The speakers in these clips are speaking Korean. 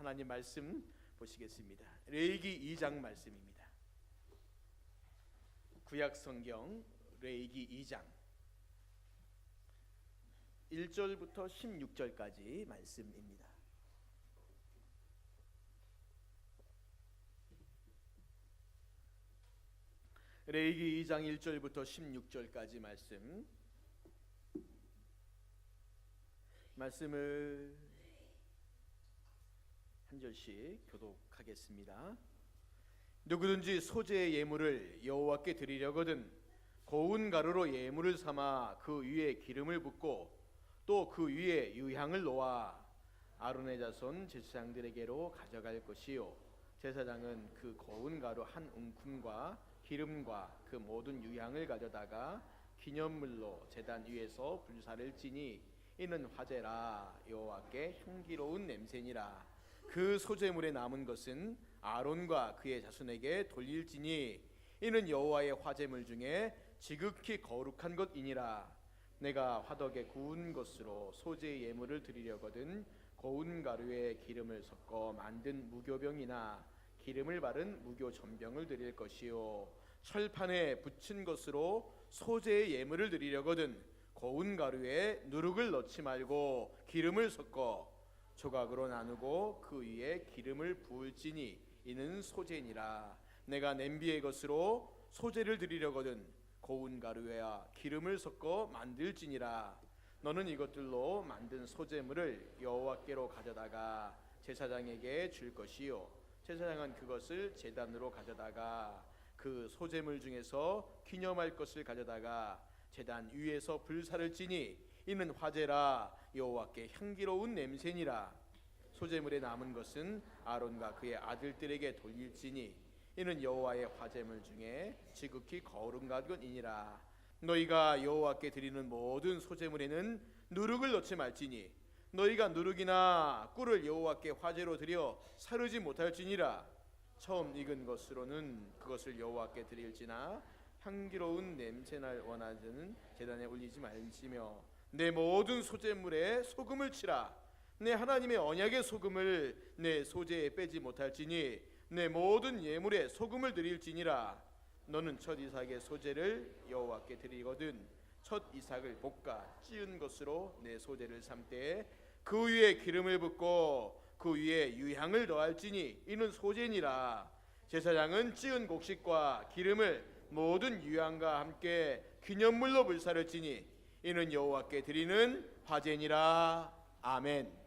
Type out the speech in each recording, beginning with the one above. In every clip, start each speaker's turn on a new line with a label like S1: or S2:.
S1: 하나님 말씀 보시겠습니다. 레위기 2장 말씀입니다. 구약 성경 레위기 2장 1절부터 16절까지 말씀입니다. 레위기 2장 1절부터 16절까지 말씀을 한 절씩 교독하겠습니다. 누구든지 소재의 예물을 여호와께 드리려거든 고운 가루로 예물을 삼아 그 위에 기름을 붓고 또 그 위에 유향을 놓아 아론의 자손 제사장들에게로 가져갈 것이요 제사장은 그 고운 가루 한 움큼과 기름과 그 모든 유향을 가져다가 기념물로 제단 위에서 불사를 지니 이는 화제라 여호와께 향기로운 냄새니라. 그 소재물에 남은 것은 아론과 그의 자손에게 돌릴지니 이는 여호와의 화제물 중에 지극히 거룩한 것이니라. 내가 화덕에 구운 것으로 소재의 예물을 드리려거든 고운 가루에 기름을 섞어 만든 무교병이나 기름을 바른 무교전병을 드릴 것이요 철판에 붙인 것으로 소재의 예물을 드리려거든 고운 가루에 누룩을 넣지 말고 기름을 섞어 조각으로 나누고 그 위에 기름을 부을지니 이는 소재니라. 내가 냄비의 것으로 소재를 드리려거든 고운 가루에와 기름을 섞어 만들지니라. 너는 이것들로 만든 소재물을 여호와께로 가져다가 제사장에게 줄 것이요 제사장은 그것을 제단으로 가져다가 그 소재물 중에서 기념할 것을 가져다가 제단 위에서 불사를 지니 이는 화제라 여호와께 향기로운 냄새니라. 소재물에 남은 것은 아론과 그의 아들들에게 돌릴지니 이는 여호와의 화제물 중에 지극히 거룩한 것이니라. 너희가 여호와께 드리는 모든 소재물에는 누룩을 넣지 말지니 너희가 누룩이나 꿀을 여호와께 화제로 드려 사르지 못할지니라. 처음 익은 것으로는 그것을 여호와께 드릴지나 향기로운 냄새날 원하는 제단에 올리지 말지며 내 모든 소재물에 소금을 치라. 내 하나님의 언약의 소금을 내 소재에 빼지 못할지니 내 모든 예물에 소금을 드릴지니라. 너는 첫 이삭의 소재를 여호와께 드리거든 첫 이삭을 볶아 찌은 것으로 내 소재를 삼되 그 위에 기름을 붓고 그 위에 유향을 더할지니 이는 소재니라. 제사장은 찌은 곡식과 기름을 모든 유향과 함께 기념물로 불사를 지니 이는 여호와께 드리는 화제니라. 아멘.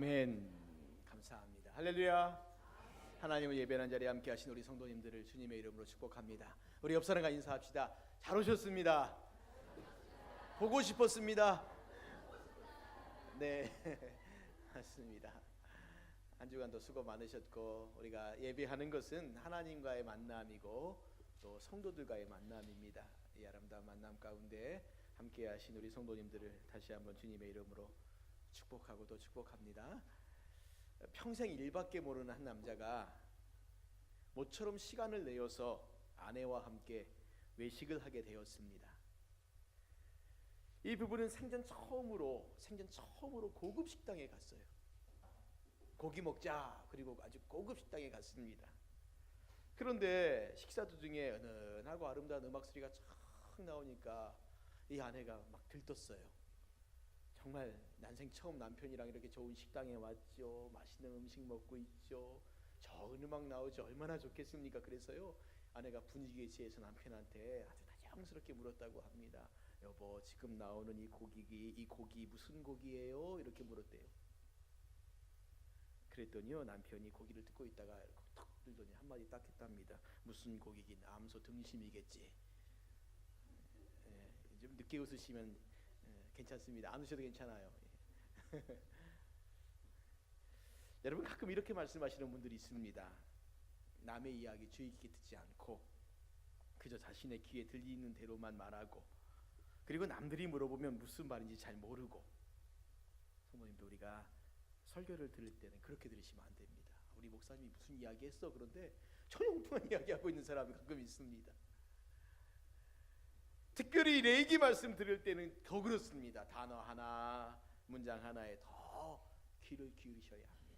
S1: 아멘. 감사합니다. 할렐루야. 하나님을 예배하는 자리에 함께 하신 우리 성도님들을 주님의 이름으로 축복합니다. 우리 옆 사람과 인사합시다. 잘 오셨습니다. 보고 싶었습니다. 네. 맞습니다. 한 주간도 수고 많으셨고, 우리가 예배하는 것은 하나님과의 만남이고 또 성도들과의 만남입니다. 이 아름다운 만남 가운데 함께 하신 우리 성도님들을 다시 한번 주님의 이름으로 축복하고 또 축복합니다. 평생 일밖에 모르는 한 남자가 모처럼 시간을 내어서 아내와 함께 외식을 하게 되었습니다. 이 부부는 생전 처음으로 고급 식당에 갔어요. 고기 먹자. 그리고 아주 고급 식당에 갔습니다. 그런데 식사 도중에 은은하고 아름다운 음악 소리가 촥 나오니까 이 아내가 막 들떴어요. 정말 난생 처음 남편이랑 이렇게 좋은 식당에 왔죠. 맛있는 음식 먹고 있죠. 좋은 음악 나오죠. 얼마나 좋겠습니까? 그래서요, 아내가 분위기에 취해서 남편한테 아주 다정스럽게 물었다고 합니다. 여보, 지금 나오는 이 고기 무슨 고기예요? 이렇게 물었대요. 그랬더니요, 남편이 고기를 듣고 있다가 턱 들더니 한마디 딱 했답니다. 무슨 고기긴 암소 등심이겠지. 좀 늦게 웃으시면 괜찮습니다. 안 웃으셔도 괜찮아요. 여러분, 가끔 이렇게 말씀하시는 분들이 있습니다. 남의 이야기 주의 깊게 듣지 않고 그저 자신의 귀에 들리는 대로만 말하고, 그리고 남들이 물어보면 무슨 말인지 잘 모르고. 성도님도 우리가 설교를 들을 때는 그렇게 들으시면 안 됩니다. 우리 목사님이 무슨 이야기 했어? 그런데 초용통한 이야기하고 있는 사람이 가끔 있습니다. 특별히 레위기 말씀 들을 때는 더 그렇습니다. 단어 하나, 문장 하나에 더 귀를 기울이셔야 합니다.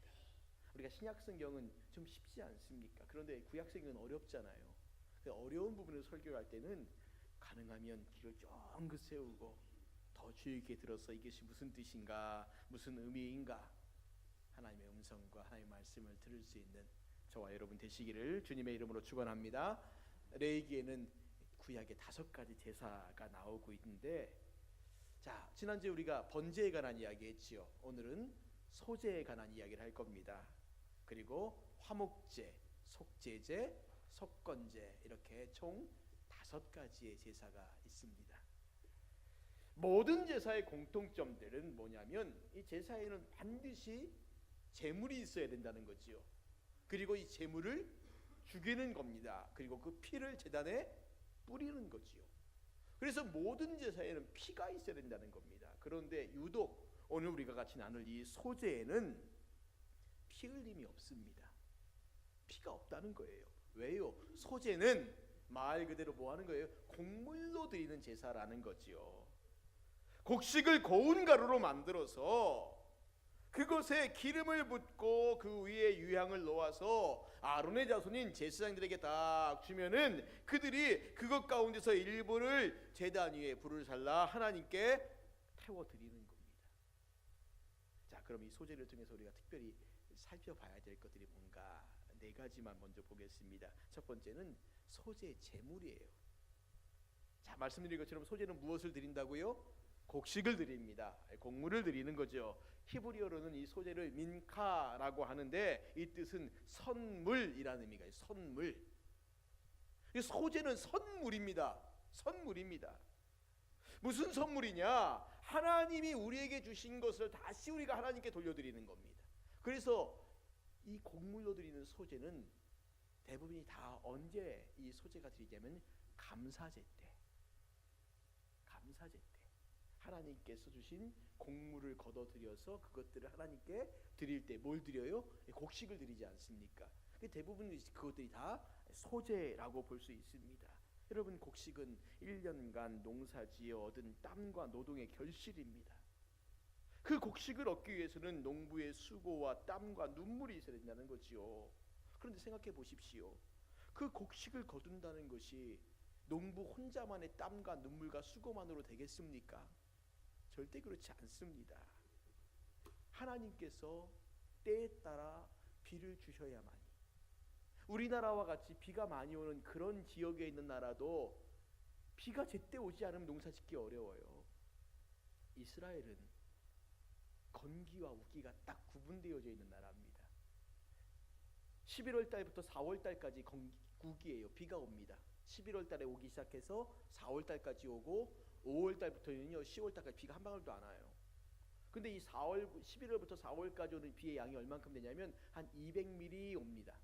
S1: 우리가 신약 성경은 좀 쉽지 않습니까? 그런데 구약 성경은 어렵잖아요. 어려운 부분을 설교할 때는 가능하면 귀를 쫑긋 세우고 더 주의 깊게 들어서 이것이 무슨 뜻인가, 무슨 의미인가, 하나님의 음성과 하나님의 말씀을 들을 수 있는 저와 여러분 되시기를 주님의 이름으로 축원합니다. 레위기에는 구약의 5가지 제사가 나오고 있는데, 자, 지난주에 우리가 번제에 관한 이야기 했지요. 오늘은 소제에 관한 이야기를 할 겁니다. 그리고 화목제, 속제제, 속건제, 이렇게 총 5가지의 제사가 있습니다. 모든 제사의 공통점들은 뭐냐면 이 제사에는 반드시 제물이 있어야 된다는 거지요. 그리고 이 제물을 죽이는 겁니다. 그리고 그 피를 제단에 뿌리는 거지요. 그래서 모든 제사에는 피가 있어야 된다는 겁니다. 그런데 유독 오늘 우리가 같이 나눌 이 소제에는 피 흘림이 없습니다. 피가 없다는 거예요. 왜요? 소제는 말 그대로 뭐 하는 거예요? 곡물로 드리는 제사라는 거지요. 곡식을 고운 가루로 만들어서 그것에 기름을 붓고 그 위에 유향을 놓아서 아론의 자손인 제사장들에게 딱 주면은 그들이 그것 가운데서 일부를 제단 위에 불을 살라 하나님께 태워 드리는 겁니다. 자, 그럼 이 소제를 통해서 우리가 특별히 살펴봐야 될 것들이 뭔가 4가지만 먼저 보겠습니다. 첫 번째는 소제 제물이에요. 자, 말씀드린 것처럼 소제는 무엇을 드린다고요? 곡식을 드립니다. 곡물을 드리는 거죠. 히브리어로는 이 소제를 민카라고 하는데 이 뜻은 선물이라는 의미가 있어요. 선물. 이 소제는 선물입니다. 선물입니다. 무슨 선물이냐? 하나님이 우리에게 주신 것을 다시 우리가 하나님께 돌려드리는 겁니다. 그래서 이 곡물로 드리는 소제는 대부분이 다 언제 이 소제가 드리냐면 감사제 때. 감사제 때. 하나님께서 주신 곡물을 거둬들여서 그것들을 하나님께 드릴 때 뭘 드려요? 곡식을 드리지 않습니까? 대부분 그것들이 다 소제라고 볼 수 있습니다. 여러분, 곡식은 1년간 농사지어 얻은 땀과 노동의 결실입니다. 그 곡식을 얻기 위해서는 농부의 수고와 땀과 눈물이 있어야 된다는 거지요. 그런데 생각해 보십시오. 그 곡식을 거둔다는 것이 농부 혼자만의 땀과 눈물과 수고만으로 되겠습니까? 절대 그렇지 않습니다. 하나님께서 때에 따라 비를 주셔야만이, 우리나라와 같이 비가 많이 오는 그런 지역에 있는 나라도 비가 제때 오지 않으면 농사 짓기 어려워요. 이스라엘은 건기와 우기가 딱 구분되어져 있는 나라입니다. 11월 달부터 4월 달까지 우기예요. 비가 옵니다. 11월 달에 오기 시작해서 4월 달까지 오고 5월 달부터는요 10월 달까지 비가 한 방울도 안 와요. 근데 이 11월부터 4월까지 오는 비의 양이 얼만큼 되냐면 한 200mm 옵니다.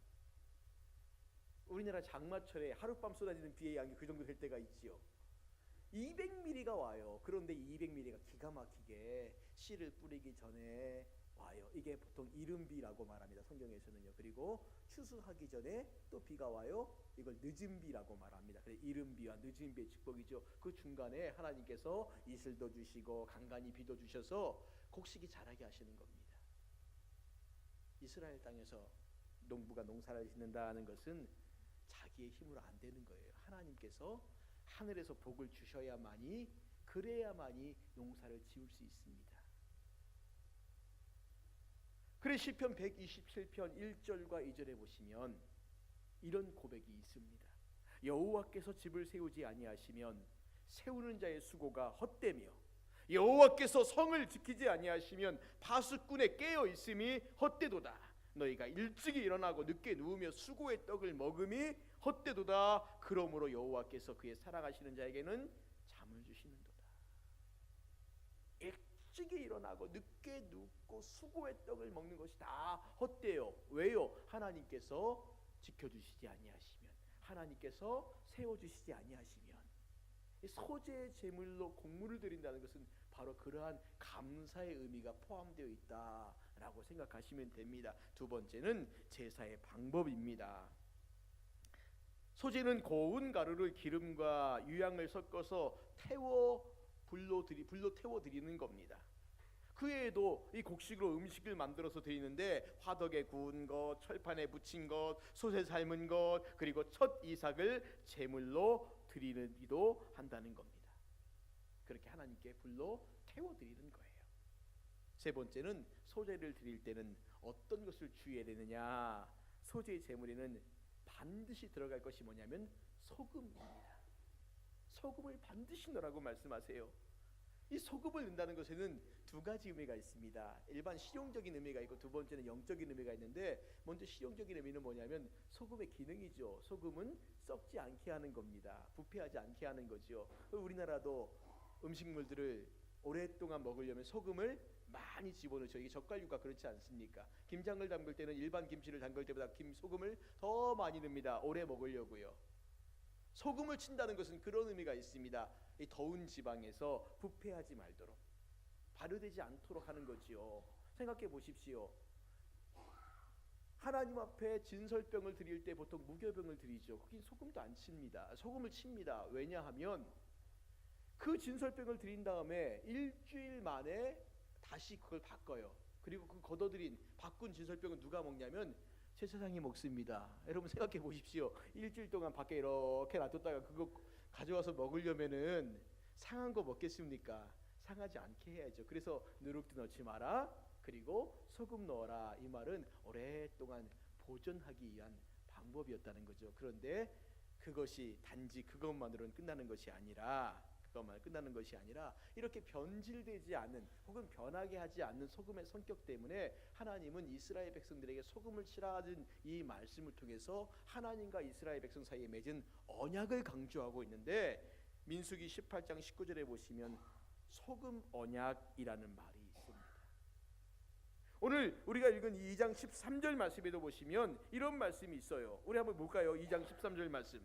S1: 우리나라 장마철에 하룻밤 쏟아지는 비의 양이 그 정도 될 때가 있지요. 200mm가 와요. 그런데 200mm가 기가 막히게 씨를 뿌리기 전에 와요. 이게 보통 이른비라고 말합니다. 성경에서는요. 그리고 추수하기 전에 또 비가 와요. 이걸 늦은비라고 말합니다. 그래서 이른비와 늦은비의 축복이죠. 그 중간에 하나님께서 이슬도 주시고 간간히 비도 주셔서 곡식이 자라게 하시는 겁니다. 이스라엘 땅에서 농부가 농사를 짓는다는 것은 자기의 힘으로 안 되는 거예요. 하나님께서 하늘에서 복을 주셔야만이, 그래야만이 농사를 지을 수 있습니다. 그래 시편 127편 1절과 2절에 보시면 이런 고백이 있습니다. 여호와께서 집을 세우지 아니하시면 세우는 자의 수고가 헛되며 여호와께서 성을 지키지 아니하시면 파수꾼의 깨어 있음이 헛되도다. 너희가 일찍이 일어나고 늦게 누우며 수고의 떡을 먹음이 헛되도다. 그러므로 여호와께서 그의 사랑하시는 자에게는 잠을 주시는도다. 일찍이 일어나고 늦게 눕고 수고의 떡을 먹는 것이 다 헛되요. 왜요? 하나님께서 지켜주시지 아니하시면, 하나님께서 세워주시지 아니하시면. 소재의 제물로 곡물을 드린다는 것은 바로 그러한 감사의 의미가 포함되어 있다라고 생각하시면 됩니다. 두 번째는 제사의 방법입니다. 소재는 고운 가루를 기름과 유향을 섞어서 불로 태워 드리는 겁니다. 그 외에도 이 곡식으로 음식을 만들어서 드리는데 화덕에 구운 것, 철판에 부친 것, 솥에 삶은 것, 그리고 첫 이삭을 제물로 드리기도 한다는 겁니다. 그렇게 하나님께 불로 태워 드리는 거예요. 세 번째는 소재를 드릴 때는 어떤 것을 주의해야 되느냐? 소재의 제물에는 반드시 들어갈 것이 뭐냐면 소금입니다. 소금을 반드시 넣으라고 말씀하세요. 이 소금을 넣는다는 것에는 두 가지 의미가 있습니다. 일반 실용적인 의미가 있고 두 번째는 영적인 의미가 있는데, 먼저 실용적인 의미는 뭐냐면 소금의 기능이죠. 소금은 썩지 않게 하는 겁니다. 부패하지 않게 하는 거죠. 우리나라도 음식물들을 오랫동안 먹으려면 소금을 많이 집어넣죠. 이게 젓갈류가 그렇지 않습니까? 김장을 담글 때는 일반 김치를 담글 때보다 소금을 더 많이 넣습니다. 오래 먹으려고요. 소금을 친다는 것은 그런 의미가 있습니다. 이 더운 지방에서 부패하지 말도록, 발효되지 않도록 하는 거지요. 생각해 보십시오. 하나님 앞에 진설병을 드릴 때 보통 무교병을 드리죠. 거긴 소금도 안 칩니다. 소금을 칩니다. 왜냐하면 그 진설병을 드린 다음에 일주일 만에 다시 그걸 바꿔요. 그리고 그 걷어들인 바꾼 진설병은 누가 먹냐면 제사장이 먹습니다. 여러분 생각해 보십시오. 일주일 동안 밖에 이렇게 놔뒀다가 그거 가져와서 먹으려면은 상한 거 먹겠습니까? 상하지 않게 해야죠. 그래서 누룩도 넣지 마라. 그리고 소금 넣어라. 이 말은 오랫동안 보존하기 위한 방법이었다는 거죠. 그런데 그것이 단지 그것만으로는 끝나는 것이 아니라 이렇게 변질되지 않은 혹은 변하게 하지 않는 소금의 성격 때문에 하나님은 이스라엘 백성들에게 소금을 치라는 이 말씀을 통해서 하나님과 이스라엘 백성 사이에 맺은 언약을 강조하고 있는데, 민수기 18장 19절에 보시면 소금 언약이라는 말이 있습니다. 오늘 우리가 읽은 2장 13절 말씀에도 보시면 이런 말씀이 있어요. 우리 한번 볼까요? 2장 13절 말씀.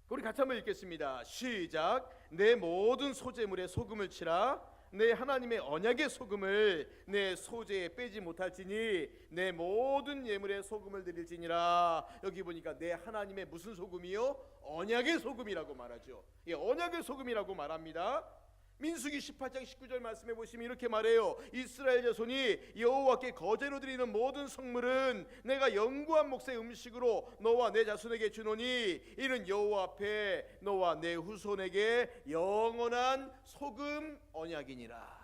S1: 우리 같이 한번 읽겠습니다. 시작. 내 모든 소재물에 소금을 치라. 내 하나님의 언약의 소금을 내 소재에 빼지 못할지니 내 모든 예물에 소금을 드릴지니라. 여기 보니까 내 하나님의 무슨 소금이요? 언약의 소금이라고 말하죠. 예, 언약의 소금이라고 말합니다. 민수기 18장 19절 말씀해 보시면 이렇게 말해요. 이스라엘 자손이 여호와께 거제로 드리는 모든 성물은 내가 영구한 몫의 음식으로 너와 내 자손에게 주노니 이는 여호와 앞에 너와 내 후손에게 영원한 소금 언약이니라.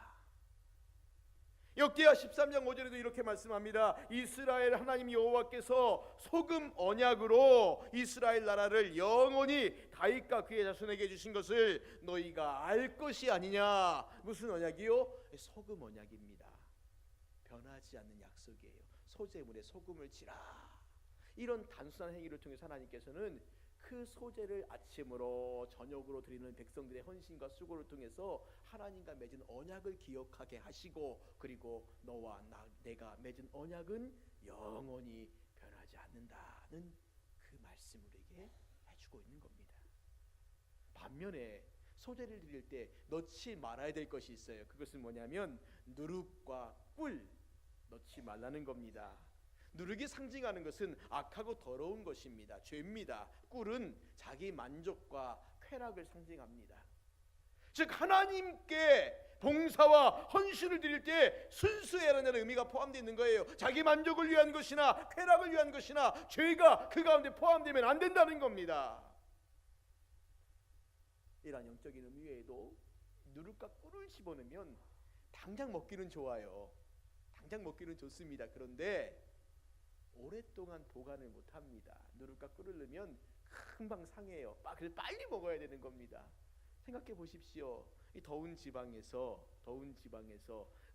S1: 역대하 13장 5절에도 이렇게 말씀합니다. 이스라엘 하나님 여호와께서 소금 언약으로 이스라엘 나라를 영원히 다윗과 그의 자손에게 주신 것을 너희가 알 것이 아니냐. 무슨 언약이요? 소금 언약입니다. 변하지 않는 약속이에요. 소재물에 소금을 치라. 이런 단순한 행위를 통해 하나님께서는 그 소재를 아침으로 저녁으로 드리는 백성들의 헌신과 수고를 통해서 하나님과 맺은 언약을 기억하게 하시고, 그리고 너와 내가 맺은 언약은 영원히 변하지 않는다는 그 말씀을 우리에게 해주고 있는 겁니다. 반면에 소재를 드릴 때 넣지 말아야 될 것이 있어요. 그것은 뭐냐면 누룩과 꿀 넣지 말라는 겁니다. 누룩이 상징하는 것은 악하고 더러운 것입니다. 죄입니다. 꿀은 자기 만족과 쾌락을 상징합니다. 즉 하나님께 봉사와 헌신을 드릴 때 순수해라는 의미가 포함되어 있는 거예요. 자기 만족을 위한 것이나 쾌락을 위한 것이나 죄가 그 가운데 포함되면 안 된다는 겁니다. 이러한 영적인 의미 외에도 누룩과 꿀을 집어넣으면 당장 먹기는 좋아요. 당장 먹기는 좋습니다. 그런데 오랫동안 보관을 못합니다. 누룩과 꿀을 넣으면 금방 상해요. 그래서 빨리 먹어야 되는 겁니다. 생각해 보십시오. 이 더운 지방에서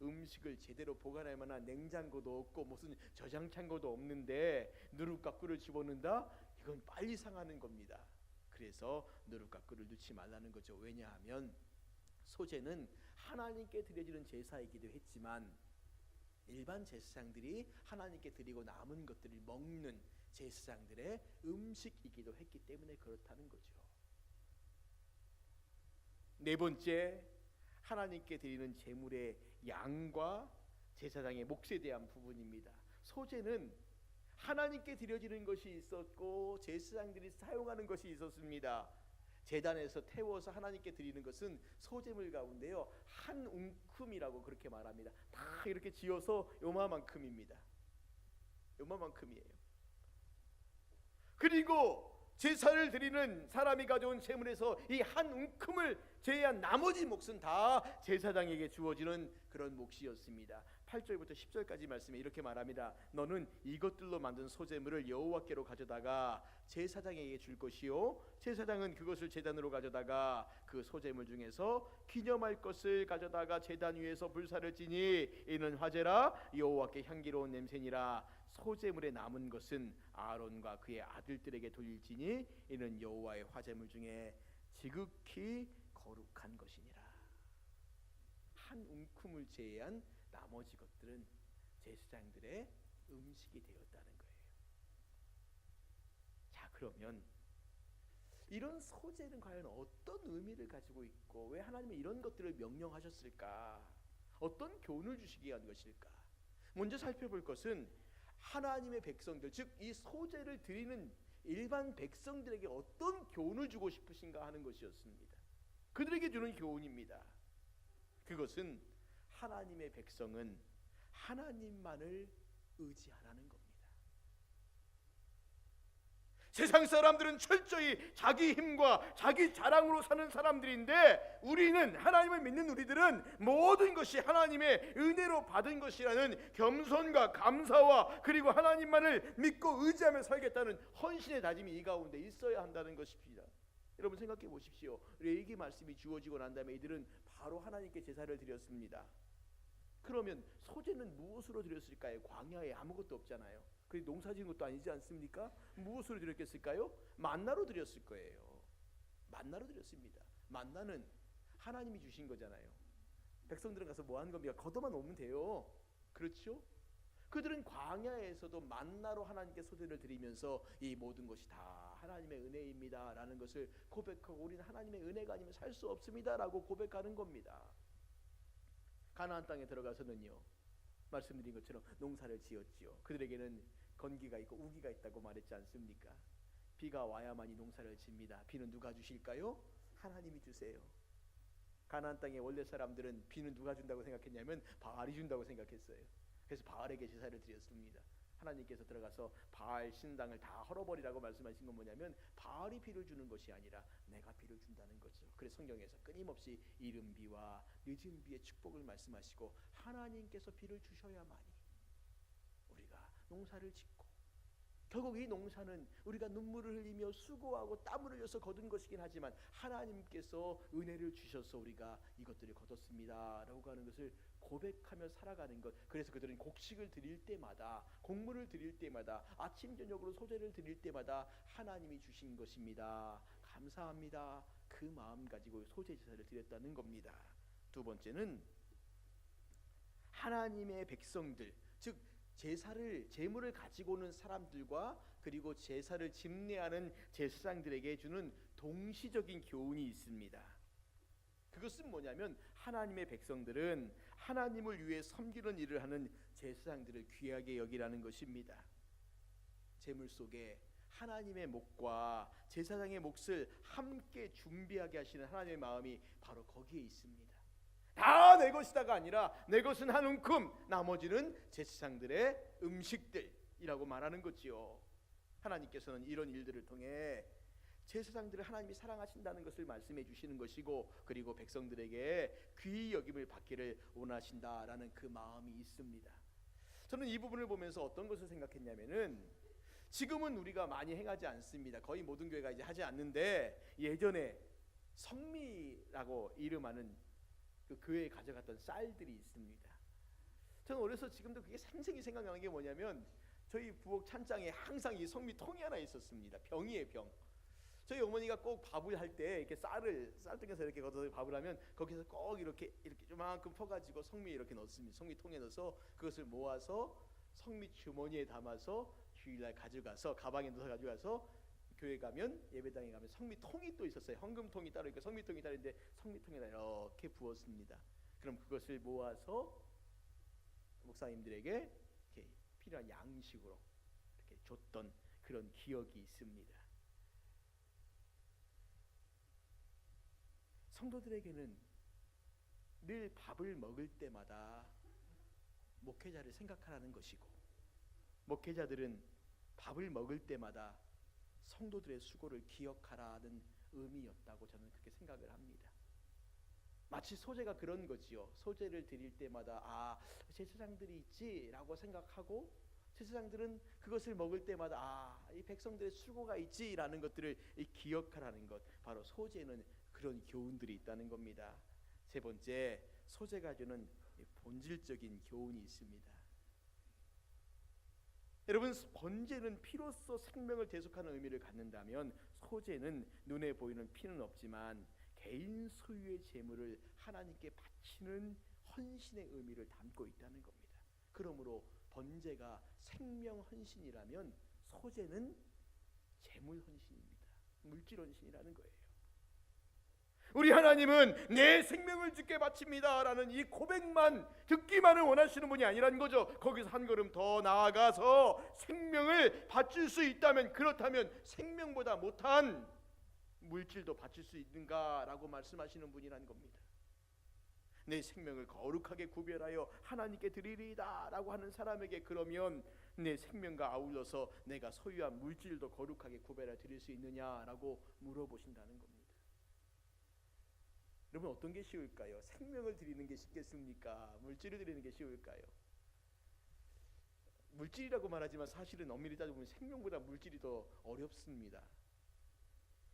S1: 음식을 제대로 보관할 만한 냉장고도 없고 무슨 저장창고도 없는데 누룩과 꿀을 집어넣는다? 이건 빨리 상하는 겁니다. 그래서 누룩과 꿀을 넣지 말라는 거죠. 왜냐하면 소재는 하나님께 드려지는 제사이기도 했지만 일반 제사장들이 하나님께 드리고 남은 것들을 먹는 제사장들의 음식이기도 했기 때문에 그렇다는 거죠. 네 번째, 하나님께 드리는 제물의 양과 제사장의 몫에 대한 부분입니다. 소재는 하나님께 드려지는 것이 있었고 제사장들이 사용하는 것이 있었습니다. 제단에서 태워서 하나님께 드리는 것은 소재물 가운데요 한 움큼이라고 그렇게 말합니다. 다 이렇게 지어서 요만큼입니다. 요만큼이에요. 그리고 제사를 드리는 사람이 가져온 제물에서 이 한 움큼을 제외한 나머지 몫은 다 제사장에게 주어지는 그런 몫이었습니다. 8절부터 10절까지 말씀에 이렇게 말합니다. 너는 이것들로 만든 소재물을 여호와께로 가져다가 제사장에게 줄 것이요 제사장은 그것을 제단으로 가져다가 그 소재물 중에서 기념할 것을 가져다가 제단 위에서 불사를 지니 이는 화제라 여호와께 향기로운 냄새니라. 소재물에 남은 것은 아론과 그의 아들들에게 돌릴지니 이는 여호와의 화제물 중에 지극히 거룩한 것이니라. 한 움큼을 제외한 나머지 것들은 제사장들의 음식이 되었다는 거예요. 자, 그러면 이런 소재는 과연 어떤 의미를 가지고 있고 왜 하나님은 이런 것들을 명령하셨을까? 어떤 교훈을 주시기 위한 것일까? 먼저 살펴볼 것은 하나님의 백성들, 즉 이 소재를 드리는 일반 백성들에게 어떤 교훈을 주고 싶으신가 하는 것이었습니다. 그들에게 주는 교훈입니다. 그것은 하나님의 백성은 하나님만을 의지하라는 겁니다. 세상 사람들은 철저히 자기 힘과 자기 자랑으로 사는 사람들인데 우리는 하나님을 믿는 우리들은 모든 것이 하나님의 은혜로 받은 것이라는 겸손과 감사와 그리고 하나님만을 믿고 의지하며 살겠다는 헌신의 다짐이 이 가운데 있어야 한다는 것입니다. 여러분 생각해 보십시오. 레위기 말씀이 주어지고 난 다음에 이들은 바로 하나님께 제사를 드렸습니다. 그러면 소재는 무엇으로 드렸을까요? 광야에 아무것도 없잖아요. 그 농사 지은 것도 아니지 않습니까? 무엇으로 드렸겠을까요? 만나로 드렸을 거예요. 만나로 드렸습니다. 만나는 하나님이 주신 거잖아요. 백성들은 가서 뭐 하는 겁니까? 걷어만 오면 돼요. 그렇죠? 그들은 광야에서도 만나로 하나님께 소재를 드리면서 이 모든 것이 다 하나님의 은혜입니다 라는 것을 고백하고 우리는 하나님의 은혜가 아니면 살 수 없습니다 라고 고백하는 겁니다. 가나안 땅에 들어가서는요 말씀드린 것처럼 농사를 지었지요. 그들에게는 건기가 있고 우기가 있다고 말했지 않습니까? 비가 와야만이 농사를 집니다. 비는 누가 주실까요? 하나님이 주세요. 가나안 땅의 원래 사람들은 비는 누가 준다고 생각했냐면 바알이 준다고 생각했어요. 그래서 바알에게 제사를 드렸습니다. 하나님께서 들어가서 바알 신당을 다 헐어버리라고 말씀하신 건 뭐냐면 바알이 비를 주는 것이 아니라 내가 비를 준다는 거죠. 그래서 성경에서 끊임없이 이른 비와 늦은 비의 축복을 결국 이 농사는 우리가 눈물을 흘리며 수고하고 땀을 흘려서 거둔 것이긴 하지만 하나님께서 은혜를 주셔서 우리가 이것들을 거뒀습니다 라고 하는 것을 고백하며 살아가는 것. 그래서 그들은 곡식을 드릴 때마다, 곡물을 드릴 때마다, 아침 저녁으로 소재를 드릴 때마다 하나님이 주신 것입니다, 감사합니다, 그 마음 가지고 소재 제사를 드렸다는 겁니다. 두 번째는 하나님의 백성들, 즉 제물을 가지고 오는 사람들과 그리고 제사를 집례하는 제사장들에게 주는 동시적인 교훈이 있습니다. 그것은 뭐냐면 하나님의 백성들은 하나님을 위해 섬기는 일을 하는 제사장들을 귀하게 여기라는 것입니다. 제물 속에 하나님의 몫과 제사장의 몫을 함께 준비하게 하시는 하나님의 마음이 바로 거기에 있습니다. 다 내 것이다가 아니라 내 것은 한 움큼, 나머지는 제사장들의 음식들이라고 말하는 거지요. 하나님께서는 이런 일들을 통해 제사장들을 하나님이 사랑하신다는 것을 말씀해 주시는 것이고, 그리고 백성들에게 귀히 여김을 받기를 원하신다라는 그 마음이 있습니다. 저는 이 부분을 보면서 어떤 것을 생각했냐면은, 지금은 우리가 많이 행하지 않습니다. 거의 모든 교회가 이제 하지 않는데, 예전에 성미라고 이름하는 그 교회에 가져갔던 쌀들이 있습니다. 저는 어려서 지금도 그게 생생히 생각나는 게 뭐냐면, 저희 부엌 찬장에 항상 이 성미통이 하나 있었습니다. 병이에요, 병. 저희 어머니가 꼭 밥을 할 때 이렇게 쌀뜨개에서 이렇게 걷어서 밥을 하면 거기서 꼭 이렇게 요만큼 퍼가지고 성미에 이렇게 넣습니다. 성미통에 넣어서 그것을 모아서 성미 주머니에 담아서 주일날 가져가서 가방에 넣어서 가져가서 교회 가면, 예배당에 가면 성미통이 또 있었어요. 헌금통이 따로 있고 성미통이 따로 있는데 성미통에다 이렇게 부었습니다. 그럼 그것을 모아서 목사님들에게 이렇게 필요한 양식으로 이렇게 줬던 그런 기억이 있습니다. 성도들에게는 늘 밥을 먹을 때마다 목회자를 생각하라는 것이고, 목회자들은 밥을 먹을 때마다 성도들의 수고를 기억하라는 의미였다고 저는 그렇게 생각을 합니다. 마치 소재가 그런 거지요. 소재를 드릴 때마다 제사장들이 있지라고 생각하고, 제사장들은 그것을 먹을 때마다 이 백성들의 수고가 있지라는 것들을 기억하라는 것, 바로 소재는 그런 교훈들이 있다는 겁니다. 세 번째, 소재가 주는 본질적인 교훈이 있습니다. 여러분, 번제는 피로써 생명을 대속하는 의미를 갖는다면, 소제는 눈에 보이는 피는 없지만 개인 소유의 재물을 하나님께 바치는 헌신의 의미를 담고 있다는 겁니다. 그러므로 번제가 생명 헌신이라면 소제는 재물 헌신입니다. 물질 헌신이라는 거예요. 우리 하나님은 내 생명을 주께 바칩니다 라는 이 고백만 듣기만을 원하시는 분이 아니라는 거죠. 거기서 한 걸음 더 나아가서 생명을 바칠 수 있다면, 그렇다면 생명보다 못한 물질도 바칠 수 있는가 라고 말씀하시는 분이라는 겁니다. 내 생명을 거룩하게 구별하여 하나님께 드리리이다 라고 하는 사람에게, 그러면 내 생명과 아울러서 내가 소유한 물질도 거룩하게 구별해 드릴 수 있느냐라고 물어보신다는 겁니다. 여러분, 어떤 게 쉬울까요? 생명을 드리는 게 쉽겠습니까? 물질을 드리는 게 쉬울까요? 물질이라고 말하지만 사실은 엄밀히 따져보면 생명보다 물질이 더 어렵습니다.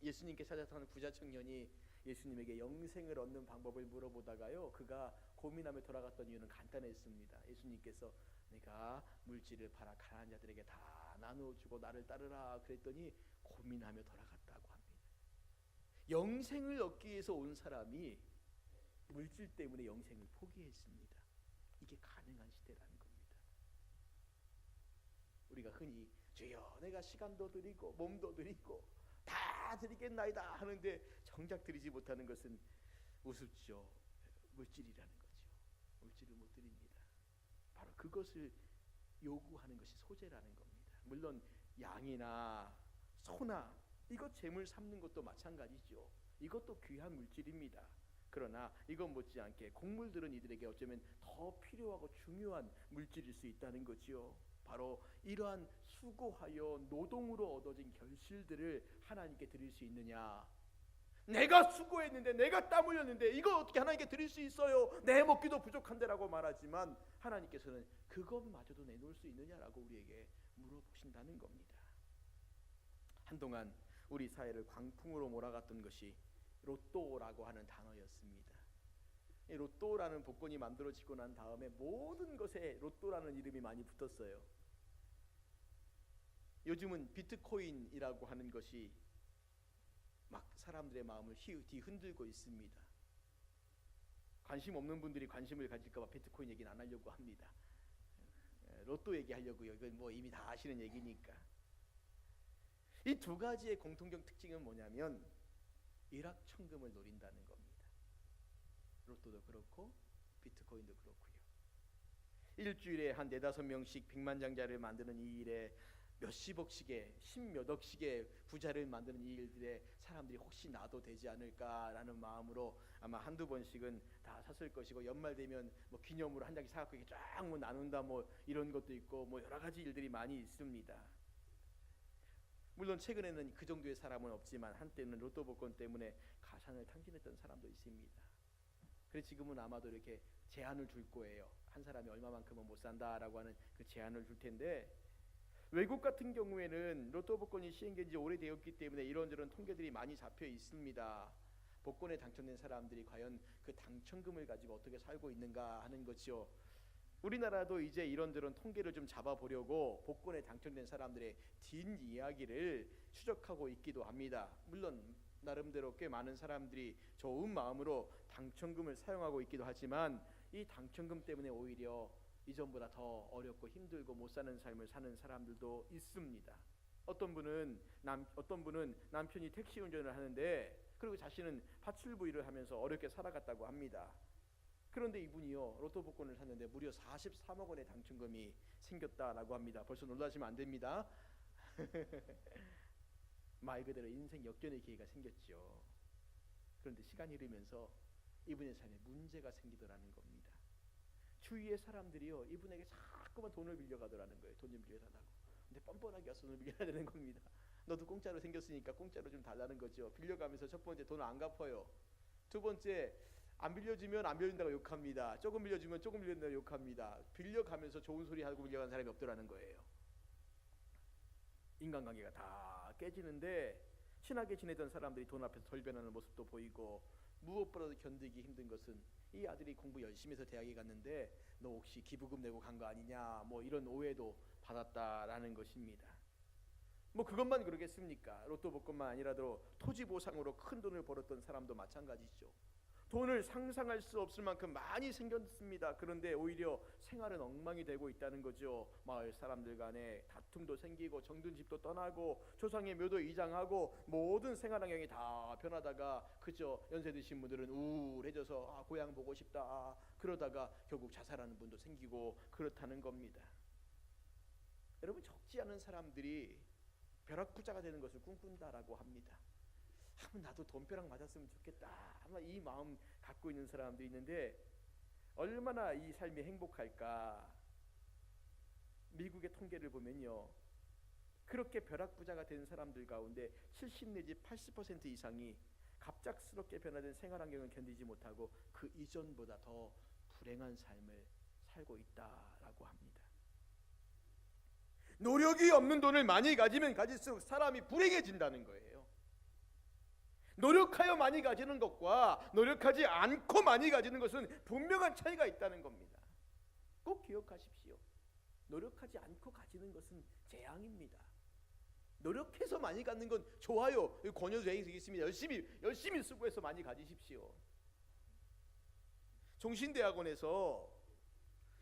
S1: 예수님께 찾아가는 부자 청년이 예수님에게 영생을 얻는 방법을 물어보다가요, 그가 고민하며 돌아갔던 이유는 간단했습니다. 예수님께서 내가 물질을 팔아 가난한 자들에게 다 나누어주고 나를 따르라 그랬더니 고민하며 돌아갔다고 합니다. 영생을 얻기 위해서 온 사람이 물질 때문에 영생을 포기했습니다. 이게 가능한 시대라는 겁니다. 우리가 흔히 주여 내가 시간도 드리고 몸도 드리고 다 드리겠나이다 하는데 정작 드리지 못하는 것은 우습죠. 물질이라는 거죠. 물질을 못 드립니다. 바로 그것을 요구하는 것이 소재라는 겁니다. 물론 양이나 소나 이것 재물 삼는 것도 마찬가지죠. 이것도 귀한 물질입니다. 그러나 이것 못지않게 곡물들은 이들에게 어쩌면 더 필요하고 중요한 물질일 수 있다는 거지요. 바로 이러한 수고하여 노동으로 얻어진 결실들을 하나님께 드릴 수 있느냐. 내가 수고했는데, 내가 땀 흘렸는데 이걸 어떻게 하나님께 드릴 수 있어요? 내 먹기도 부족한데라고 말하지만 하나님께서는 그것마저도 내놓을 수 있느냐라고 우리에게 물어보신다는 겁니다. 한동안 우리 사회를 광풍으로 몰아갔던 것이 로또라고 하는 단어였습니다. 이 로또라는 복권이 만들어지고 난 다음에 모든 것에 로또라는 이름이 많이 붙었어요. 요즘은 비트코인이라고 하는 것이 막 사람들의 마음을 뒤흔들고 있습니다. 관심 없는 분들이 관심을 가질까 봐 비트코인 얘기는 안 하려고 합니다. 로또 얘기하려고요. 이건 뭐 이미 다 아시는 얘기니까. 이 두 가지의 공통적 특징은 뭐냐면 일확천금을 노린다는 겁니다. 로또도 그렇고 비트코인도 그렇고요. 일주일에 한 4-5명씩 백만장자를 만드는 이 일에 몇십억씩의 십몇억씩의 부자를 만드는 이 일들에 사람들이 혹시 나도 되지 않을까라는 마음으로 아마 한두 번씩은 다 샀을 것이고, 연말 되면 뭐 기념으로 한 장씩 사갖고 이렇게 쫙 뭐 나눈다 뭐 이런 것도 있고 뭐 여러 가지 일들이 많이 있습니다. 물론 최근에는 그 정도의 사람은 없지만 한때는 로또 복권 때문에 가산을 탕진했던 사람도 있습니다. 그래서 지금은 아마도 이렇게 제한을 줄 거예요. 한 사람이 얼마만큼은 못 산다라고 하는 그 제한을 줄 텐데, 외국 같은 경우에는 로또 복권이 시행된 지 오래되었기 때문에 이런저런 통계들이 많이 잡혀 있습니다. 복권에 당첨된 사람들이 과연 그 당첨금을 가지고 어떻게 살고 있는가 하는 거죠. 우리나라도 이제 이런저런 통계를 좀 잡아보려고 복권에 당첨된 사람들의 뒷이야기를 추적하고 있기도 합니다. 물론 나름대로 꽤 많은 사람들이 좋은 마음으로 당첨금을 사용하고 있기도 하지만 이 당첨금 때문에 오히려 이전보다 더 어렵고 힘들고 못 사는 삶을 사는 사람들도 있습니다. 어떤 분은 남편이 택시 운전을 하는데 그리고 자신은 파출부 일을 하면서 어렵게 살아갔다고 합니다. 그런데 이분이요, 로또 복권을 샀는데 무려 43억 원의 당첨금이 생겼다라고 합니다. 벌써 놀라시면 안 됩니다. 말 그대로 인생 역전의 기회가 생겼죠. 그런데 시간이 흐르면서 이분의 삶에 문제가 생기더라는 겁니다. 주위의 사람들이요, 이분에게 자꾸만 돈을 빌려가더라는 거예요. 돈 좀 빌려달라고. 근데 뻔뻔하게 와서 돈을 빌려야 되는 겁니다. 너도 공짜로 생겼으니까 공짜로 좀 달라는 거죠. 빌려가면서 첫 번째 돈을 안 갚아요. 두 번째 안 빌려주면 안 빌린다고 욕합니다. 조금 빌려주면 조금 빌린다고 욕합니다. 빌려가면서 좋은 소리 하고 빌려간 사람이 없더라는 거예요. 인간관계가 다 깨지는데 친하게 지내던 사람들이 돈 앞에서 덜 변하는 모습도 보이고, 무엇보다도 견디기 힘든 것은 이 아들이 공부 열심히 해서 대학에 갔는데 너 혹시 기부금 내고 간 거 아니냐 뭐 이런 오해도 받았다라는 것입니다. 뭐 그것만 그러겠습니까? 로또 복권만 아니라도 토지 보상으로 큰 돈을 벌었던 사람도 마찬가지죠. 돈을 상상할 수 없을 만큼 많이 생겼습니다. 그런데 오히려 생활은 엉망이 되고 있다는 거죠. 마을 사람들 간에 다툼도 생기고 정든 집도 떠나고 조상의 묘도 이장하고 모든 생활 환경이 다 변하다가 그저 연세 드신 분들은 우울해져서 고향 보고 싶다 그러다가 결국 자살하는 분도 생기고 그렇다는 겁니다. 여러분, 적지 않은 사람들이 벼락부자가 되는 것을 꿈꾼다라고 합니다. 한번 나도 돈벼락 맞았으면 좋겠다 아마 이 마음 갖고 있는 사람도 있는데 얼마나 이 삶이 행복할까. 미국의 통계를 보면요, 그렇게 벼락부자가 된 사람들 가운데 70 내지 80% 이상이 갑작스럽게 변화된 생활환경을 견디지 못하고 그 이전보다 더 불행한 삶을 살고 있다라고 합니다. 노력이 없는 돈을 많이 가지면 가질수록 사람이 불행해진다는 거예요. 노력하여 많이 가지는 것과 노력하지 않고 많이 가지는 것은 분명한 차이가 있다는 겁니다. 꼭 기억하십시오. 노력하지 않고 가지는 것은 재앙입니다. 노력해서 많이 갖는 건 좋아요. 권유도 되어 있습니다. 열심히 수고해서 많이 가지십시오. 종신대학원에서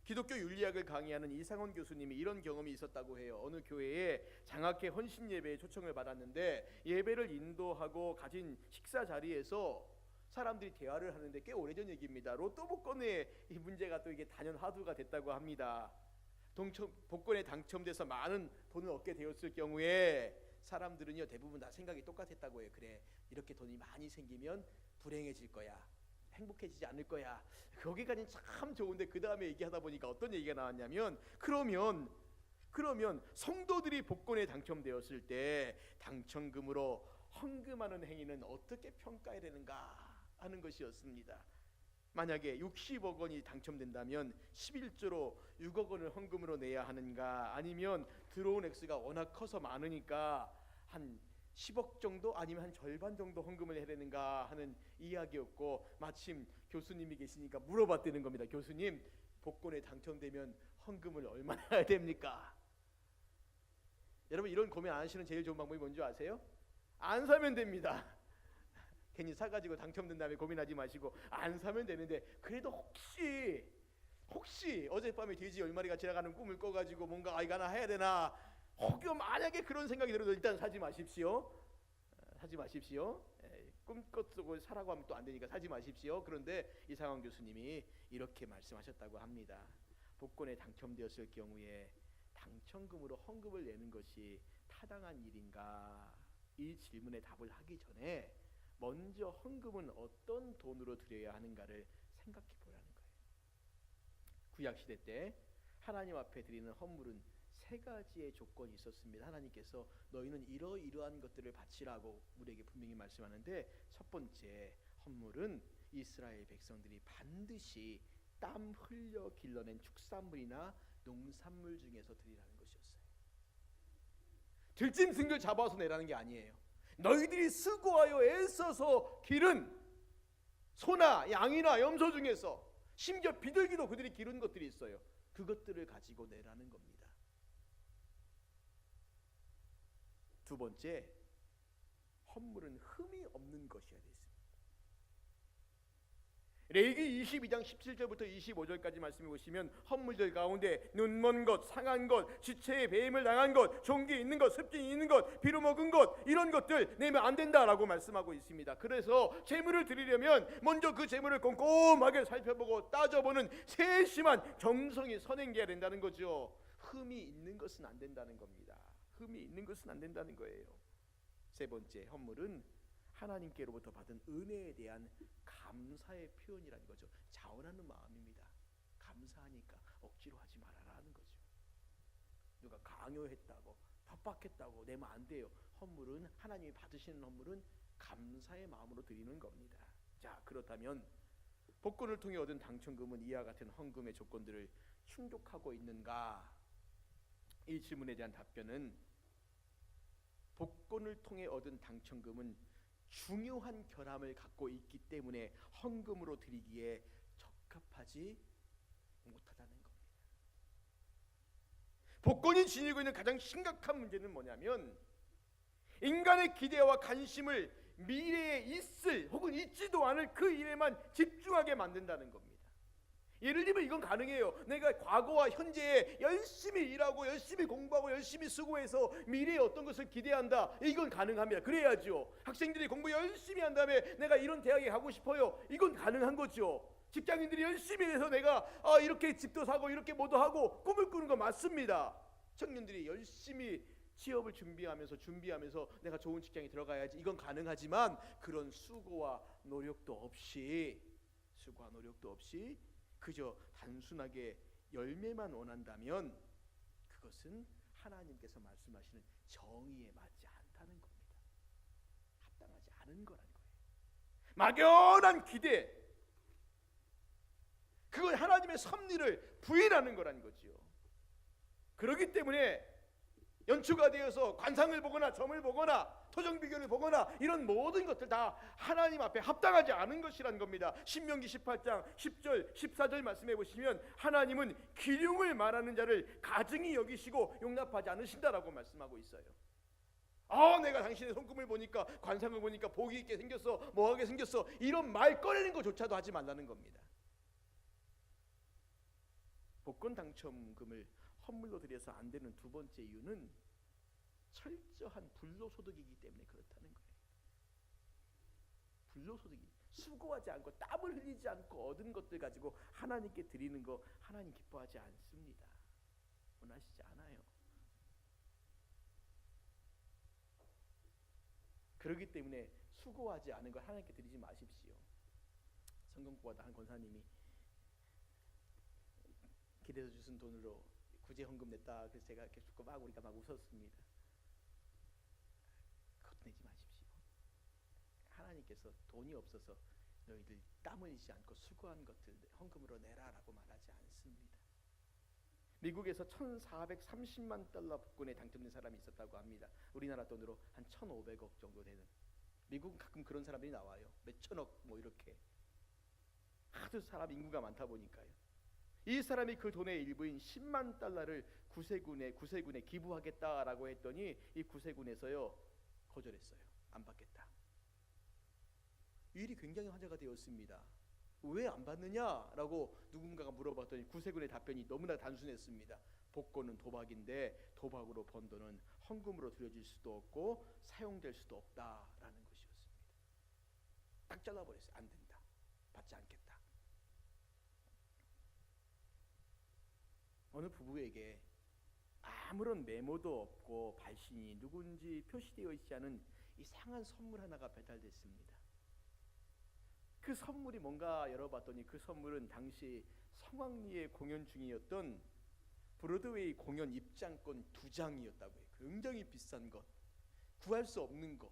S1: 기독교 윤리학을 강의하는 이상원 교수님이 이런 경험이 있었다고 해요. 어느 교회에 장학회 헌신 예배에 초청을 받았는데 예배를 인도하고 가진 식사 자리에서 사람들이 대화를 하는데 꽤 오래전 얘기입니다. 로또 복권의 이 문제가 또 이게 단연 화두가 됐다고 합니다. 복권에 당첨돼서 많은 돈을 얻게 되었을 경우에 사람들은요, 대부분 다 생각이 똑같았다고 해요. 그래, 이렇게 돈이 많이 생기면 불행해질 거야, 행복해지지 않을 거야. 거기까지는 참 좋은데 그 다음에 얘기하다 보니까 어떤 얘기가 나왔냐면, 그러면 성도들이 복권에 당첨되었을 때 당첨금으로 헌금하는 행위는 어떻게 평가해야 되는가 하는 것이었습니다. 만약에 60억 원이 당첨된다면 11조로 6억 원을 헌금으로 내야 하는가, 아니면 들어온 액수가 워낙 커서 많으니까 한 10억 정도 아니면 한 절반 정도 헌금을 해야 되는가 하는 이야기였고, 마침 교수님이 계시니까 물어봤다는 겁니다. 교수님, 복권에 당첨되면 헌금을 얼마나 해야 됩니까? 여러분, 이런 고민 안 하시는 제일 좋은 방법이 뭔지 아세요? 안 사면 됩니다. 괜히 사가지고 당첨된 다음에 고민하지 마시고 안 사면 되는데, 그래도 혹시 어젯밤에 돼지 10마리가 지나가는 꿈을 꿔가지고 뭔가 이거 하나 해야 되나, 혹여 만약에 그런 생각이 들어도 일단 사지 마십시오. 꿈꿔서 사라고 하면 또 안 되니까 사지 마십시오. 그런데 이상원 교수님이 이렇게 말씀하셨다고 합니다. 복권에 당첨되었을 경우에 당첨금으로 헌금을 내는 것이 타당한 일인가, 이 질문에 답을 하기 전에 먼저 헌금은 어떤 돈으로 드려야 하는가를 생각해 보라는 거예요. 구약시대 때 하나님 앞에 드리는 헌물은 세 가지의 조건이 있었습니다. 하나님께서 너희는 이러이러한 것들을 바치라고 우리에게 분명히 말씀하는데, 첫 번째 헌물은 이스라엘 백성들이 반드시 땀 흘려 길러낸 축산물이나 농산물 중에서 드리라는 것이었어요. 들짐승들 잡아서 내라는 게 아니에요. 너희들이 수고하여 애써서 기른 소나 양이나 염소 중에서, 심지어 비둘기도 그들이 기른 것들이 있어요. 그것들을 가지고 내라는 겁니다. 두 번째, 헌물은 흠이 없는 것이어야 됐습니다. 레위기 22장 17절부터 25절까지 말씀해 보시면, 헌물들 가운데 눈먼 것, 상한 것, 지체에 배임을 당한 것, 종기 있는 것, 습진이 있는 것, 비루 먹은 것, 이런 것들 내면 안 된다라고 말씀하고 있습니다. 그래서 제물을 드리려면 먼저 그 제물을 꼼꼼하게 살펴보고 따져보는 세심한 정성이 선행해야 된다는 거죠. 흠이 있는 것은 안 된다는 겁니다. 흠이 있는 것은 안 된다는 거예요. 세 번째, 헌물은 하나님께로부터 받은 은혜에 대한 감사의 표현이라는 거죠. 자원하는 마음입니다. 감사하니까 억지로 하지 말아라는 거죠. 누가 강요했다고, 협박했다고 내면 안 돼요. 헌물은, 하나님이 받으시는 헌물은 감사의 마음으로 드리는 겁니다. 자, 그렇다면 복권을 통해 얻은 당첨금은 이와 같은 헌금의 조건들을 충족하고 있는가? 이 질문에 대한 답변은, 복권을 통해 얻은 당첨금은 중요한 결함을 갖고 있기 때문에 헌금으로 드리기에 적합하지 못하다는 겁니다. 복권이 지니고 있는 가장 심각한 문제는 뭐냐면, 인간의 기대와 관심을 미래에 있을 혹은 있지도 않을 그 일에만 집중하게 만든다는 겁니다. 예를 들면 이건 가능해요. 내가 과거와 현재에 열심히 일하고 열심히 공부하고 열심히 수고해서 미래에 어떤 것을 기대한다. 이건 가능합니다. 그래야죠. 학생들이 공부 열심히 한 다음에 내가 이런 대학에 가고 싶어요. 이건 가능한 거죠. 직장인들이 열심히 해서 내가 이렇게 집도 사고 이렇게 뭐도 하고 꿈을 꾸는 거 맞습니다. 청년들이 열심히 취업을 준비하면서 내가 좋은 직장에 들어가야지, 이건 가능하지만 그런 수고와 노력도 없이 그저 단순하게 열매만 원한다면 그것은 하나님께서 말씀하시는 정의에 맞지 않다는 겁니다. 합당하지 않은 거란 거예요. 막연한 기대, 그건 하나님의 섭리를 부인하는 거란 거죠. 그렇기 때문에 연초가 되어서 관상을 보거나 점을 보거나 토정비결을 보거나 이런 모든 것들 다 하나님 앞에 합당하지 않은 것이라는 겁니다. 신명기 18장 10절 14절 말씀해 보시면, 하나님은 기륭을 말하는 자를 가증히 여기시고 용납하지 않으신다라고 말씀하고 있어요. 내가 당신의 손금을 보니까, 관상을 보니까 복이 있게 생겼어, 뭐하게 생겼어, 이런 말 꺼내는 것조차도 하지 말라는 겁니다. 복권 당첨금을 헌물로 드려서 안 되는 두 번째 이유는 철저한 불로소득이기 때문에 그렇다는 거예요. 불로소득이, 수고하지 않고 땀을 흘리지 않고 얻은 것들 가지고 하나님께 드리는 거 하나님 기뻐하지 않습니다. 원하시지 않아요. 그렇기 때문에 수고하지 않은 걸 하나님께 드리지 마십시오. 성경보다 한 권사님이 길에서 주신 돈으로 구제 헌금 냈다. 그래서 제가 이렇게 죽고 우리가 막 웃었습니다. 그것 내지 마십시오. 하나님께서 돈이 없어서 너희들 땀 흘리지 않고 수고한 것들 헌금으로 내라라고 말하지 않습니다. 미국에서 1430만 달러 복권에 당첨된 사람이 있었다고 합니다. 우리나라 돈으로 한 1500억 정도 되는. 미국은 가끔 그런 사람들이 나와요. 몇천억 뭐 이렇게. 하도 사람 인구가 많다 보니까요. 이 사람이 그 돈의 일부인 10만 달러를 구세군에 기부하겠다라고 했더니 이 구세군에서요 거절했어요. 안 받겠다. 이 일이 굉장히 화제가 되었습니다. 왜 안 받느냐라고 누군가가 물어봤더니 구세군의 답변이 너무나 단순했습니다. 복권은 도박인데 도박으로 번 돈은 헌금으로 들여질 수도 없고 사용될 수도 없다라는 것이었습니다. 딱 잘라버렸어요. 안 된다. 받지 않겠다. 어느 부부에게 아무런 메모도 없고 발신이 누군지 표시되어 있지 않은 이상한 선물 하나가 배달됐습니다. 그 선물이 뭔가 열어봤더니 그 선물은 당시 성황리에 공연 중이었던 브로드웨이 공연 입장권 2장이었다고 해요. 굉장히 비싼 것, 구할 수 없는 거,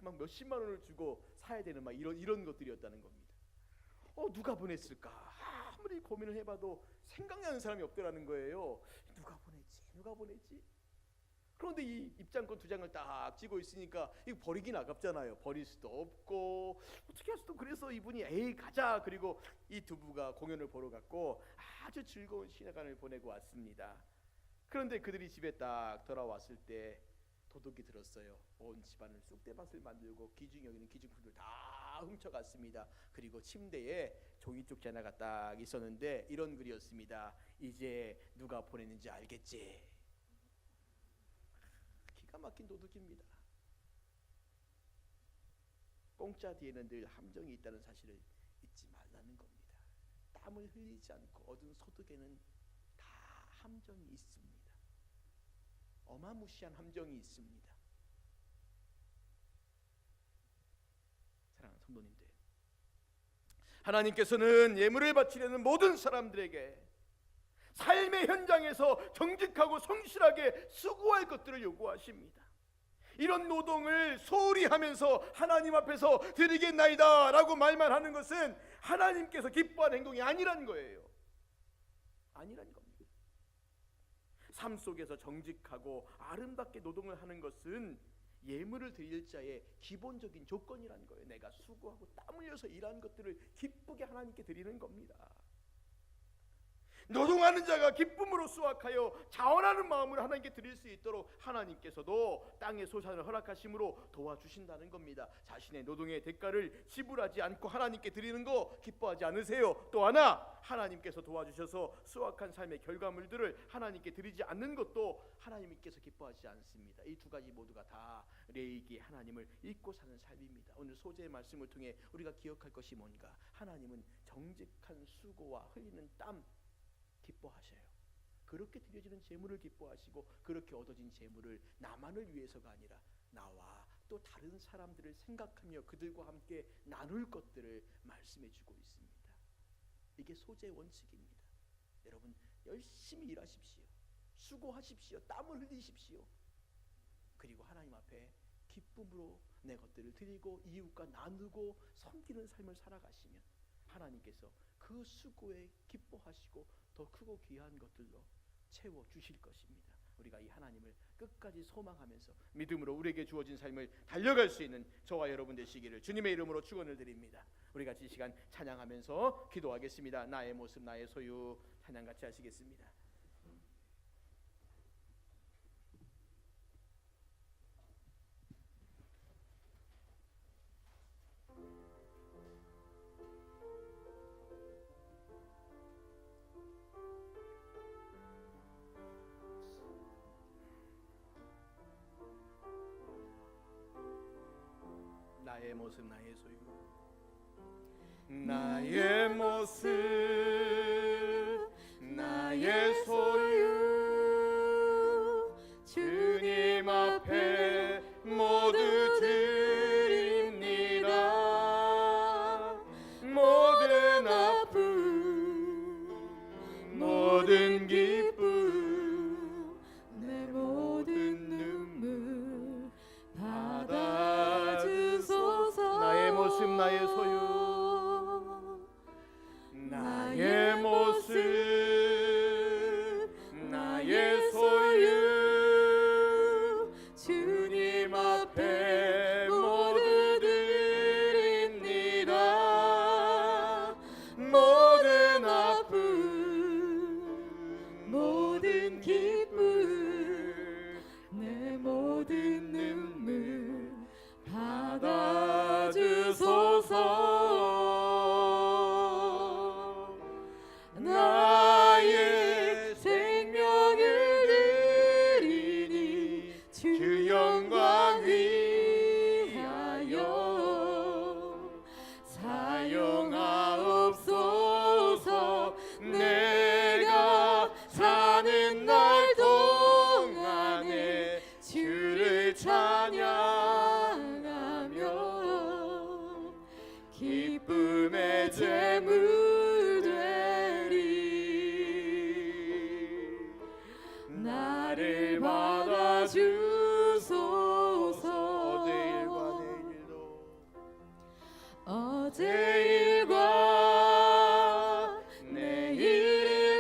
S1: 막 몇십만 원을 주고 사야 되는 막 이런 것들이었다는 겁니다. 누가 보냈을까? 아무리 고민을 해봐도 생각나는 사람이 없더라는 거예요. 누가 보냈지? 그런데 이 입장권 2장을 딱 쥐고 있으니까 이거 버리긴 아깝잖아요. 버릴 수도 없고 어떻게 할 수도. 그래서 이분이 에이 가자. 그리고 이 두 부가 공연을 보러 갔고 아주 즐거운 시간을 보내고 왔습니다. 그런데 그들이 집에 딱 돌아왔을 때 도둑이 들었어요. 온 집안을 쑥대밭을 만들고 귀중히 여기는 기중품들 다 훔쳐갔습니다. 그리고 침대에 종이쪽 하나가 딱 있었는데 이런 글이었습니다. 이제 누가 보냈는지 알겠지? 기가 막힌 도둑입니다. 공짜 뒤에는 늘 함정이 있다는 사실을 잊지 말라는 겁니다. 땀을 흘리지 않고 얻은 소득에는 다 함정이 있습니다. 어마무시한 함정이 있습니다. 사랑하는 성도님들, 하나님께서는 예물을 바치려는 모든 사람들에게 삶의 현장에서 정직하고 성실하게 수고할 것들을 요구하십니다. 이런 노동을 소홀히 하면서 하나님 앞에서 드리겠나이다 라고 말만 하는 것은 하나님께서 기뻐하는 행동이 아니란 거예요. 아니란 겁니다. 삶 속에서 정직하고 아름답게 노동을 하는 것은 예물을 드릴 자의 기본적인 조건이라는 거예요. 내가 수고하고 땀 흘려서 일한 것들을 기쁘게 하나님께 드리는 겁니다. 노동하는 자가 기쁨으로 수확하여 자원하는 마음으로 하나님께 드릴 수 있도록 하나님께서도 땅의 소산을 허락하심으로 도와주신다는 겁니다. 자신의 노동의 대가를 지불하지 않고 하나님께 드리는 거 기뻐하지 않으세요? 또 하나, 하나님께서 도와주셔서 수확한 삶의 결과물들을 하나님께 드리지 않는 것도 하나님께서 기뻐하지 않습니다. 이 두 가지 모두가 다 레위기의 하나님을 잊고 사는 삶입니다. 오늘 소재의 말씀을 통해 우리가 기억할 것이 뭔가? 하나님은 정직한 수고와 흘리는 땀 기뻐하셔요. 그렇게 드려지는 재물을 기뻐하시고 그렇게 얻어진 재물을 나만을 위해서가 아니라 나와 또 다른 사람들을 생각하며 그들과 함께 나눌 것들을 말씀해주고 있습니다. 이게 소재의 원칙입니다. 여러분 열심히 일하십시오. 수고하십시오. 땀을 흘리십시오. 그리고 하나님 앞에 기쁨으로 내 것들을 드리고 이웃과 나누고 섬기는 삶을 살아가시면 하나님께서 그 수고에 기뻐하시고 더 크고 귀한 것들로 채워주실 것입니다. 우리가 이 하나님을 끝까지 소망하면서 믿음으로 우리에게 주어진 삶을 달려갈 수 있는 저와 여러분 되시기를 주님의 이름으로 축원을 드립니다. 우리 같이 이 시간 찬양하면서 기도하겠습니다. 나의 모습 나의 소유 찬양 같이 하시겠습니다. 나의 모습 나의 소유 나의 모습 나의 소유 주님 앞에 모두 드립니다. 모든 아픔 모든 기쁨
S2: 내 모든 눈물 받아주소서.
S1: 나의 모습 나의 소유 나의 모습
S2: 주를 찬양하며 기쁨의 제물 되리. 나를 받아주소서. 어제 일과 내일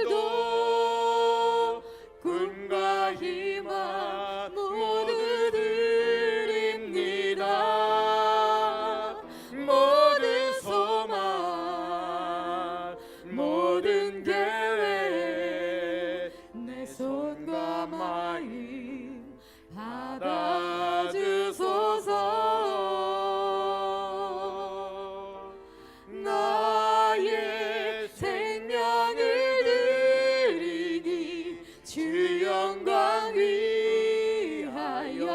S2: 일도 꿈과 희망 모두 드립니다. 모든 소망 모든 계획 내 손과 마음 받아주소서. 나의 생명을 드리니 주 영광 위하여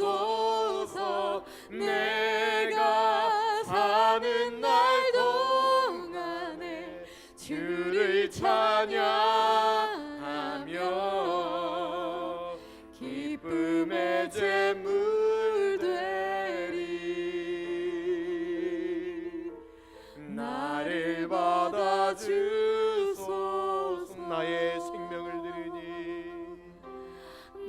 S2: 사용하옵소서. 내가 사는 날 동안에 주를 찬양하며 기쁨의 제물 되리. 나를 받아주소서.
S1: 나의 생명을 드리니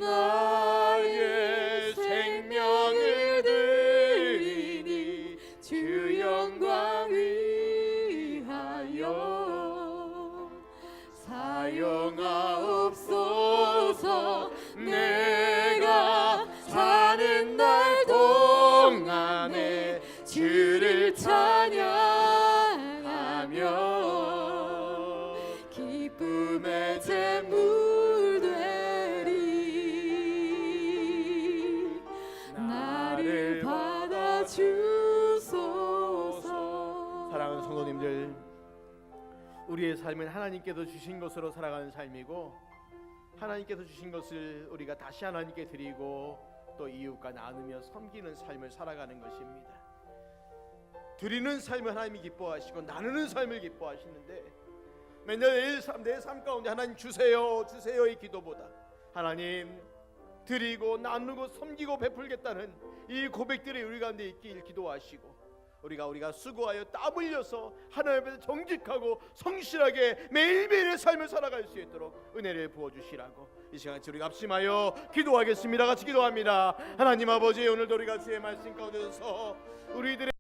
S2: 나의 생명을 드리니 주 영광 위하여 사용하옵소서. 내가 사는 날 동안에 주를 찬양하며 기쁨의 제물 되리. 나를 받아주소서.
S1: 사랑하는 성도님들, 우리의 삶은 하나님께서 주신 것으로 살아가는 삶이고 하나님께서 주신 것을 우리가 다시 하나님께 드리고 또 이웃과 나누며 섬기는 삶을 살아가는 것입니다. 드리는 삶을 하나님이 기뻐하시고 나누는 삶을 기뻐하시는데 맨날 내 삶 가운데 하나님 주세요 주세요의 기도보다 하나님 드리고 나누고 섬기고 베풀겠다는 이 고백들이 우리 가운데 있길 기도하시고 우리가 수고하여 땀 흘려서 하나님 앞에서 정직하고 성실하게 매일매일의 삶을 살아갈 수 있도록 은혜를 부어주시라고 이 시간 우리가 합심하여 기도하겠습니다. 같이 기도합니다. 하나님 아버지, 오늘도 우리가 주의 말씀 가운데서 우리들의